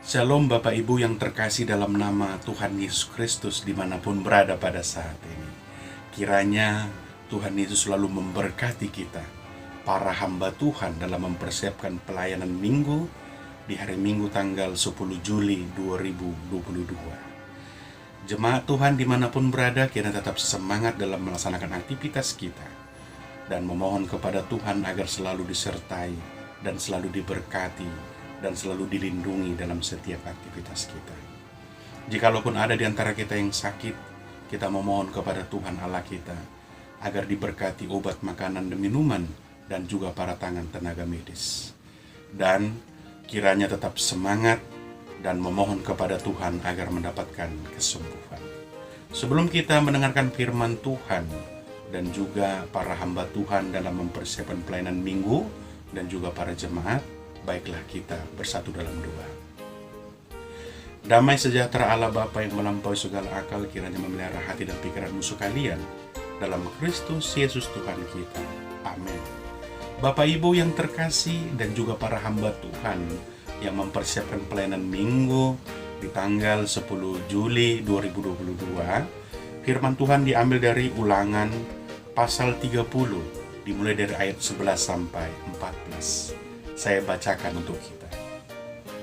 Shalom Bapak Ibu yang terkasih dalam nama Tuhan Yesus Kristus dimanapun berada pada saat ini. Kiranya Tuhan Yesus selalu memberkati kita, para hamba Tuhan dalam mempersiapkan pelayanan Minggu di hari Minggu tanggal 10 Juli 2022. Jemaat Tuhan dimanapun berada, kiranya tetap semangat dalam melaksanakan aktivitas kita dan memohon kepada Tuhan agar selalu disertai dan selalu diberkati dan selalu dilindungi dalam setiap aktivitas kita. Jikalaupun ada di antara kita yang sakit, kita memohon kepada Tuhan Allah kita agar diberkati obat, makanan, dan minuman, dan juga para tangan tenaga medis. Dan kiranya tetap semangat dan memohon kepada Tuhan agar mendapatkan kesembuhan. Sebelum kita mendengarkan firman Tuhan dan juga para hamba Tuhan dalam mempersiapkan pelayanan Minggu dan juga para jemaat, baiklah kita bersatu dalam doa. Damai sejahtera Allah Bapa yang melampaui segala akal kiranya memelihara hati dan pikiran musuh kalian dalam Kristus Yesus Tuhan kita. Amin. Bapak Ibu yang terkasih dan juga para hamba Tuhan yang mempersiapkan pelayanan Minggu di tanggal 10 Juli 2022, firman Tuhan diambil dari Ulangan pasal 30 dimulai dari ayat 11 sampai 14. Saya bacakan untuk kita.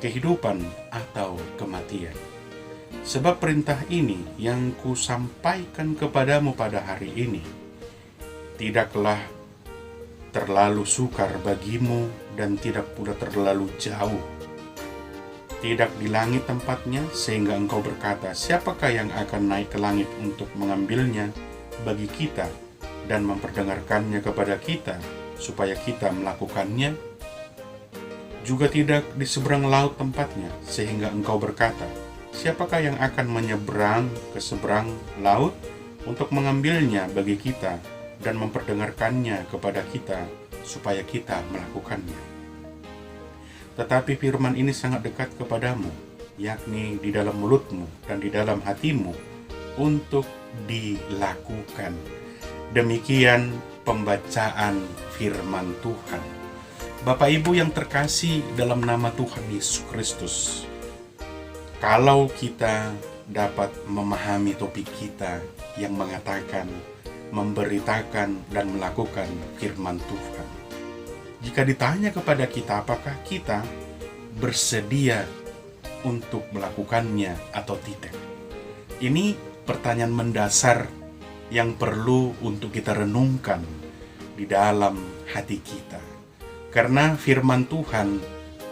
Kehidupan atau kematian. Sebab perintah ini yang kusampaikan kepadamu pada hari ini tidaklah terlalu sukar bagimu dan tidak pula terlalu jauh. Tidak di langit tempatnya sehingga engkau berkata, siapakah yang akan naik ke langit untuk mengambilnya bagi kita dan memperdengarkannya kepada kita supaya kita melakukannya? Juga tidak di seberang laut tempatnya, sehingga engkau berkata, siapakah yang akan menyeberang ke seberang laut untuk mengambilnya bagi kita dan memperdengarkannya kepada kita, supaya kita melakukannya. Tetapi firman ini sangat dekat kepadamu, yakni di dalam mulutmu dan di dalam hatimu, untuk dilakukan. Demikian pembacaan firman Tuhan. Bapak Ibu yang terkasih dalam nama Tuhan Yesus Kristus, kalau kita dapat memahami topik kita yang mengatakan, memberitakan dan melakukan firman Tuhan. Jika ditanya kepada kita apakah kita bersedia untuk melakukannya atau tidak, ini pertanyaan mendasar yang perlu untuk kita renungkan di dalam hati kita. Karena firman Tuhan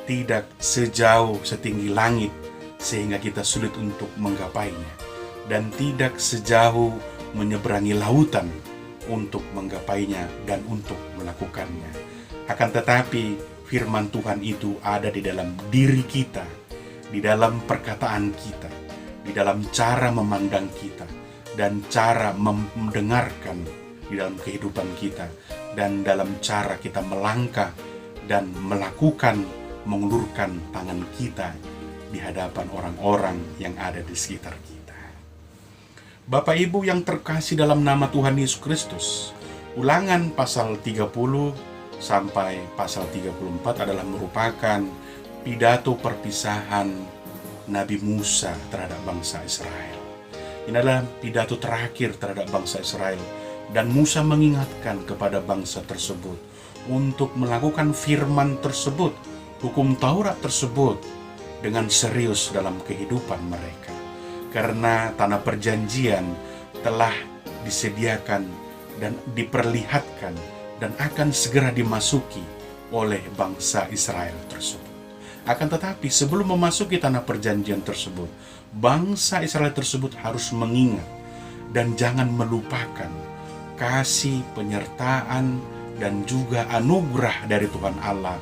tidak sejauh setinggi langit sehingga kita sulit untuk menggapainya, dan tidak sejauh menyeberangi lautan untuk menggapainya dan untuk melakukannya. Akan tetapi firman Tuhan itu ada di dalam diri kita, di dalam perkataan kita, di dalam cara memandang kita, dan cara mendengarkan di dalam kehidupan kita, dan dalam cara kita melangkah dan melakukan, mengulurkan tangan kita di hadapan orang-orang yang ada di sekitar kita. Bapak Ibu yang terkasih dalam nama Tuhan Yesus Kristus, Ulangan pasal 30 sampai pasal 34 adalah merupakan pidato perpisahan Nabi Musa terhadap bangsa Israel. Ini adalah pidato terakhir terhadap bangsa Israel, dan Musa mengingatkan kepada bangsa tersebut untuk melakukan firman tersebut, hukum Taurat tersebut, dengan serius dalam kehidupan mereka. Karena tanah perjanjian telah disediakan dan diperlihatkan dan akan segera dimasuki oleh bangsa Israel tersebut. Akan tetapi sebelum memasuki tanah perjanjian tersebut, bangsa Israel tersebut harus mengingat dan jangan melupakan kasih, penyertaan, dan juga anugerah dari Tuhan Allah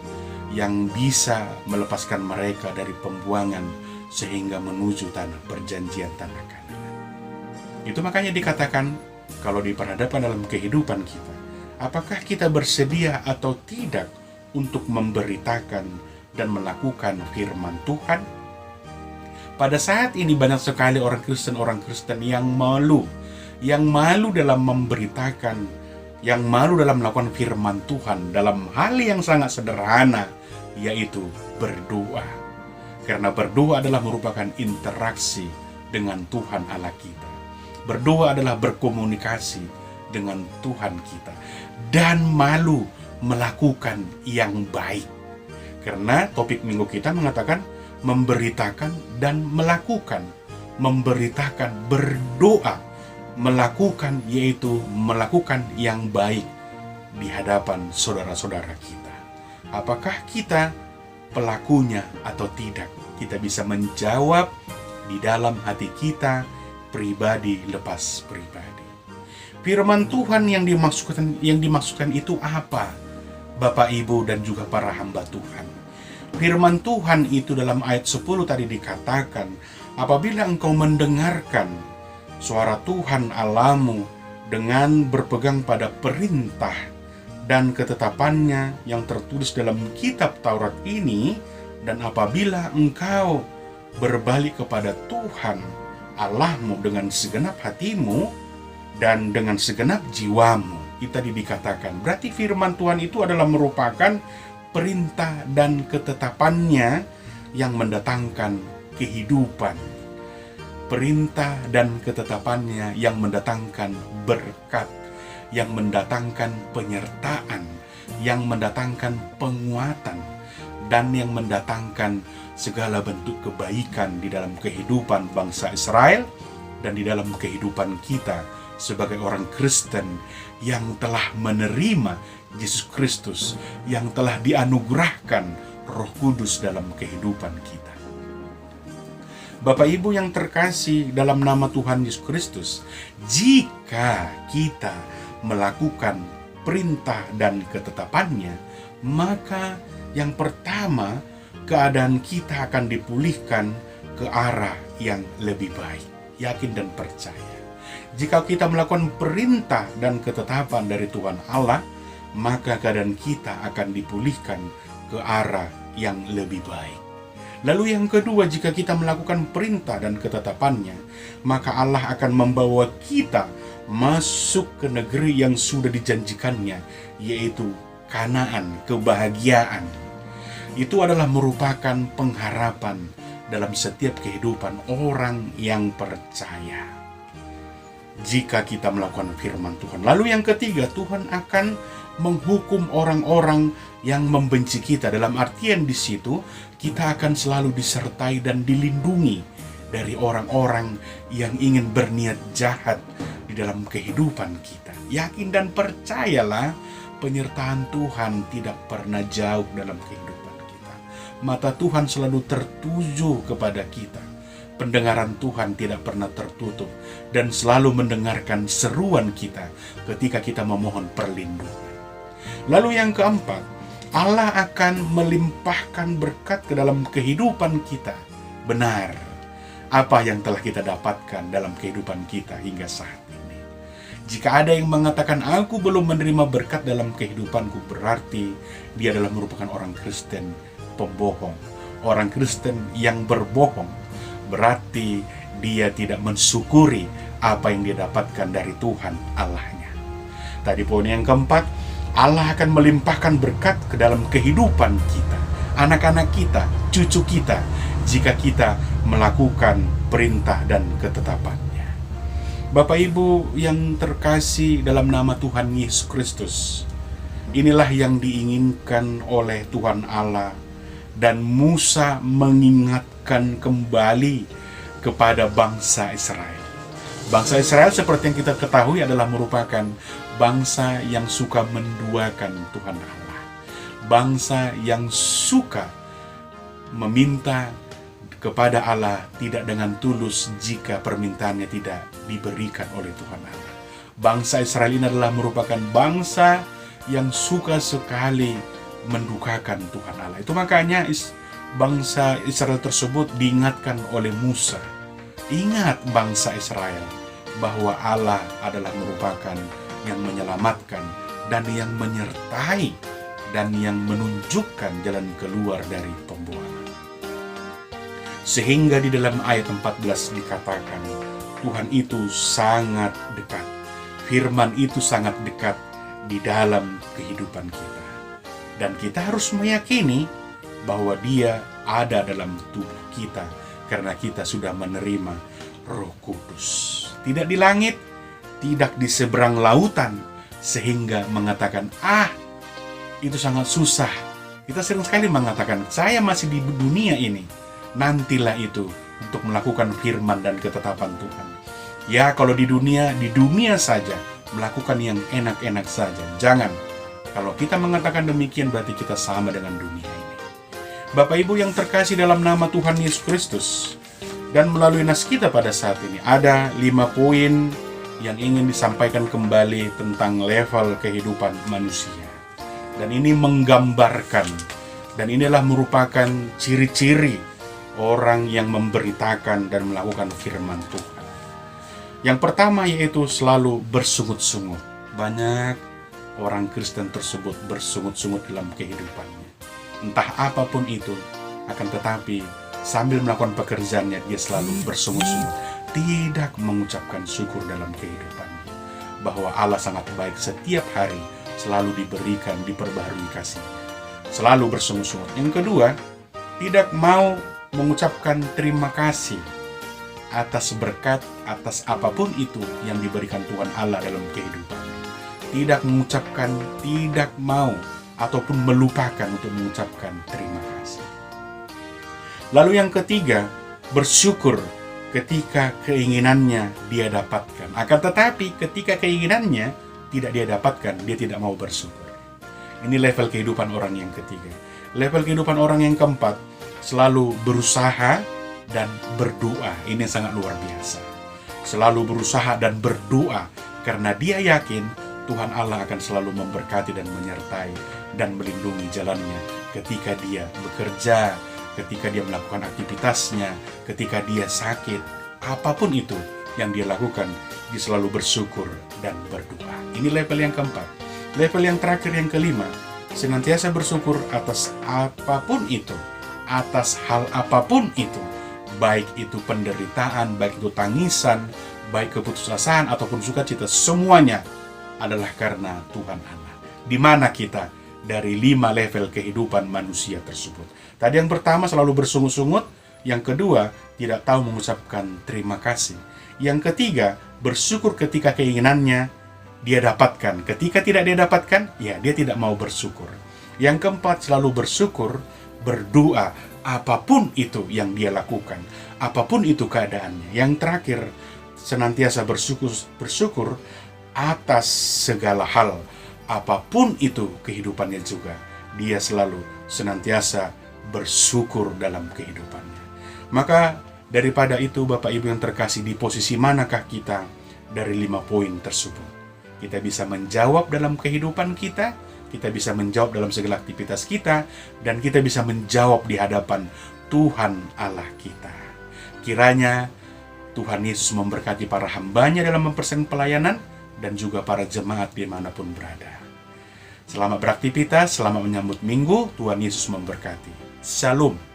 yang bisa melepaskan mereka dari pembuangan sehingga menuju tanah perjanjian, tanah Kanaan. Itu makanya dikatakan, kalau diperhadapkan dalam kehidupan kita, apakah kita bersedia atau tidak untuk memberitakan dan melakukan firman Tuhan? Pada saat ini banyak sekali orang Kristen yang malu dalam memberitakan, yang malu dalam melakukan firman Tuhan dalam hal yang sangat sederhana, yaitu berdoa. Karena berdoa adalah merupakan interaksi dengan Tuhan Allah kita. Berdoa adalah berkomunikasi dengan Tuhan kita. Dan malu melakukan yang baik. Karena topik minggu kita mengatakan memberitakan dan melakukan. Memberitakan, berdoa, melakukan, yaitu melakukan yang baik di hadapan saudara-saudara kita. Apakah kita pelakunya atau tidak? Kita bisa menjawab di dalam hati kita, pribadi lepas pribadi. Firman Tuhan yang dimaksudkan itu apa? Bapak, Ibu, dan juga para hamba Tuhan. Firman Tuhan itu dalam ayat 10 tadi dikatakan, apabila engkau mendengarkan suara Tuhan Allahmu dengan berpegang pada perintah dan ketetapannya yang tertulis dalam kitab Taurat ini, dan apabila engkau berbalik kepada Tuhan Allahmu dengan segenap hatimu dan dengan segenap jiwamu. Itu tadi dikatakan. Berarti firman Tuhan itu adalah merupakan perintah dan ketetapannya yang mendatangkan kehidupan. Perintah dan ketetapannya yang mendatangkan berkat, yang mendatangkan penyertaan, yang mendatangkan penguatan, dan yang mendatangkan segala bentuk kebaikan di dalam kehidupan bangsa Israel dan di dalam kehidupan kita sebagai orang Kristen yang telah menerima Yesus Kristus, yang telah dianugerahkan Roh Kudus dalam kehidupan kita. Bapak Ibu yang terkasih dalam nama Tuhan Yesus Kristus, jika kita melakukan perintah dan ketetapannya, maka yang pertama, keadaan kita akan dipulihkan ke arah yang lebih baik. Yakin dan percaya. Jika kita melakukan perintah dan ketetapan dari Tuhan Allah, maka keadaan kita akan dipulihkan ke arah yang lebih baik. Lalu yang kedua, jika kita melakukan perintah dan ketetapannya, maka Allah akan membawa kita masuk ke negeri yang sudah dijanjikannya, yaitu Kanaan, kebahagiaan. Itu adalah merupakan pengharapan dalam setiap kehidupan orang yang percaya. Jika kita melakukan firman Tuhan. Lalu yang ketiga, Tuhan akan menghukum orang-orang yang membenci kita. Dalam artian di situ, kita akan selalu disertai dan dilindungi dari orang-orang yang ingin berniat jahat di dalam kehidupan kita. Yakin dan percayalah, penyertaan Tuhan tidak pernah jauh dalam kehidupan kita. Mata Tuhan selalu tertuju kepada kita. Pendengaran Tuhan tidak pernah tertutup dan selalu mendengarkan seruan kita ketika kita memohon perlindungan. Lalu yang keempat, Allah akan melimpahkan berkat ke dalam kehidupan kita. Benar, apa yang telah kita dapatkan dalam kehidupan kita hingga saat ini. Jika ada yang mengatakan aku belum menerima berkat dalam kehidupanku, berarti dia adalah merupakan orang Kristen pembohong. Orang Kristen yang berbohong. Berarti dia tidak mensyukuri apa yang dia dapatkan dari Tuhan Allahnya. Tadi poin yang keempat, Allah akan melimpahkan berkat ke dalam kehidupan kita, anak-anak kita, cucu kita, jika kita melakukan perintah dan ketetapannya. Bapak Ibu yang terkasih dalam nama Tuhan Yesus Kristus, inilah yang diinginkan oleh Tuhan Allah, dan Musa mengingatkan kembali kepada bangsa Israel. Bangsa Israel seperti yang kita ketahui adalah merupakan bangsa yang suka menduakan Tuhan Allah. Bangsa yang suka meminta kepada Allah tidak dengan tulus jika permintaannya tidak diberikan oleh Tuhan Allah. Bangsa Israel ini adalah merupakan bangsa yang suka sekali mendukakan Tuhan Allah. Itu makanya bangsa Israel tersebut diingatkan oleh Musa. Ingat bangsa Israel bahwa Allah adalah merupakan yang menyelamatkan dan yang menyertai dan yang menunjukkan jalan keluar dari pembuangan. Sehingga di dalam ayat 14 dikatakan, Tuhan itu sangat dekat. Firman itu sangat dekat di dalam kehidupan kita. Dan kita harus meyakini bahwa Dia ada dalam tubuh kita karena kita sudah menerima Roh Kudus. Tidak di langit, tidak di seberang lautan, sehingga mengatakan, itu sangat susah. Kita sering sekali mengatakan, saya masih di dunia ini. Nantilah itu untuk melakukan firman dan ketetapan Tuhan. Ya, kalau di dunia saja, melakukan yang enak-enak saja. Jangan. Kalau kita mengatakan demikian, berarti kita sama dengan dunia ini. Bapak Ibu yang terkasih dalam nama Tuhan Yesus Kristus, dan melalui nas kita pada saat ini, ada 5 poin yang ingin disampaikan kembali tentang level kehidupan manusia. Dan ini menggambarkan, dan inilah merupakan ciri-ciri orang yang memberitakan dan melakukan firman Tuhan. Yang pertama yaitu selalu bersungut-sungut. Banyak orang Kristen tersebut bersungut-sungut dalam kehidupannya. Entah apapun itu, akan tetapi sambil melakukan pekerjaannya, dia selalu bersungut-sungut. Tidak mengucapkan syukur dalam kehidupannya. Bahwa Allah sangat baik setiap hari, selalu diberikan, diperbaharui kasih-Nya. Selalu bersungut-sungut. Yang kedua, tidak mau mengucapkan terima kasih atas berkat, atas apapun itu yang diberikan Tuhan Allah dalam kehidupannya. Tidak mengucapkan, tidak mau, ataupun melupakan untuk mengucapkan terima kasih. Lalu yang ketiga, bersyukur ketika keinginannya dia dapatkan. Akan tetapi ketika keinginannya tidak dia dapatkan, dia tidak mau bersyukur. Ini level kehidupan orang yang ketiga. Level kehidupan orang yang keempat, selalu berusaha dan berdoa. Ini sangat luar biasa. Selalu berusaha dan berdoa karena dia yakin Tuhan Allah akan selalu memberkati dan menyertai dan melindungi jalannya ketika dia bekerja, ketika dia melakukan aktivitasnya, ketika dia sakit, apapun itu yang dia lakukan, dia selalu bersyukur dan berdoa. Ini level yang keempat. Level yang terakhir, yang kelima, senantiasa bersyukur atas apapun itu, atas hal apapun itu, baik itu penderitaan, baik itu tangisan, baik keputusasaan ataupun sukacita, semuanya adalah karena Tuhan Allah. Di mana kita dari 5 level kehidupan manusia tersebut? Tadi yang pertama selalu bersungut-sungut, yang kedua tidak tahu mengucapkan terima kasih, yang ketiga bersyukur ketika keinginannya dia dapatkan, ketika tidak dia dapatkan, ya dia tidak mau bersyukur. Yang keempat selalu bersyukur, berdoa apapun itu yang dia lakukan, apapun itu keadaannya. Yang terakhir senantiasa bersyukur atas segala hal, apapun itu kehidupannya juga, dia selalu senantiasa bersyukur dalam kehidupannya. Maka daripada itu, Bapak Ibu yang terkasih, di posisi manakah kita dari 5 poin tersebut? Kita bisa menjawab dalam kehidupan kita, kita bisa menjawab dalam segala aktivitas kita, dan kita bisa menjawab di hadapan Tuhan Allah kita. Kiranya Tuhan Yesus memberkati para hamba-Nya dalam mempersen pelayanan, dan juga para jemaat dimanapun berada. Selamat beraktivitas, selamat menyambut minggu, Tuhan Yesus memberkati. Shalom.